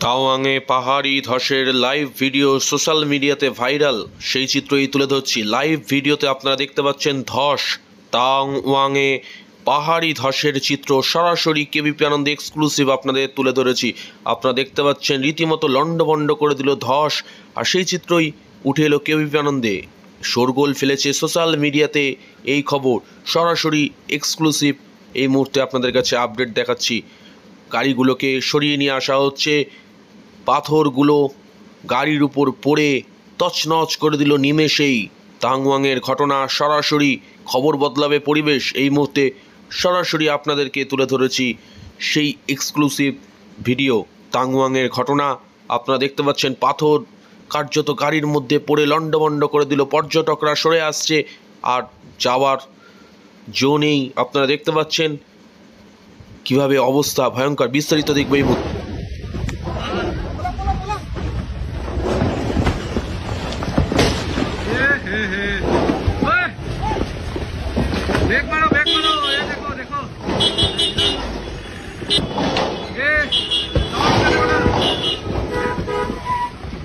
তাওয়াংয়ে পাহাড়ি ধসের live video social মিডিয়াতে ভাইরাল। সেই চিত্রই তুলে ধরছি। লাইভ ভিডিওতে আপনারা দেখতে পাচ্ছেন ধস, তাওয়াংয়ে পাহাড়ি ধসের চিত্র সরাসরি কেবিপি আনন্দ এক্সক্লুসিভ আপনাদের তুলে ধরেছি। আপনারা দেখতে পাচ্ছেন রীতিমতো লন্ডভন্ড করে দিল ধস, আর সেই চিত্রই উঠে এলো কেবিপি আনন্দে। শোরগোল ফেলেছে সোশ্যাল মিডিয়াতে এই খবর, সরাসরি এক্সক্লুসিভ এই মুহূর্তে আপনাদের কাছে আপডেট দেখাচ্ছি। গাড়িগুলোকে সরিয়ে নিয়ে আসা হচ্ছে, পাথরগুলো গাড়ির উপর পড়ে তছনছ করে দিল নিমেষেই। তাওয়াংয়ের ঘটনা, সরাসরি খবর বদলাবে পরিবেশ, এই মুহূর্তে সরাসরি আপনাদেরকে তুলে ধরেছি সেই এক্সক্লুসিভ ভিডিও। তাওয়াংয়ের ঘটনা আপনারা দেখতে পাচ্ছেন, পাথর কার্যত গাড়ির মধ্যে পড়ে লন্ডভন্ড করে দিল। পর্যটকরা সরে আসছে, আর যাওয়ার জো নেই। আপনারা দেখতে পাচ্ছেন কিভাবে অবস্থা ভয়ঙ্কর। বিস্তারিত দেখবো এই মুহূর্তে। बैक मारो ये देखो देखो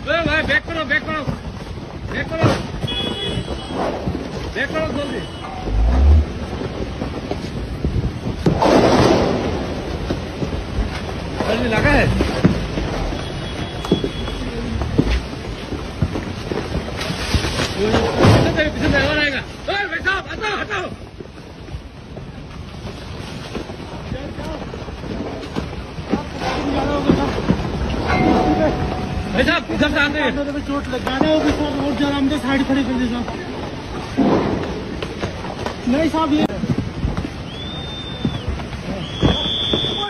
ये भाई बैक करो जल्दी। जल्दी लगा है पीछे ड्राइवर आएगा। भाई साहब हटाओ हटाओ। भाई साहब इधर से आते हैं, चोट लग जाना है। और जरा साइड खड़ी कर दी साहब। नहीं साहब ये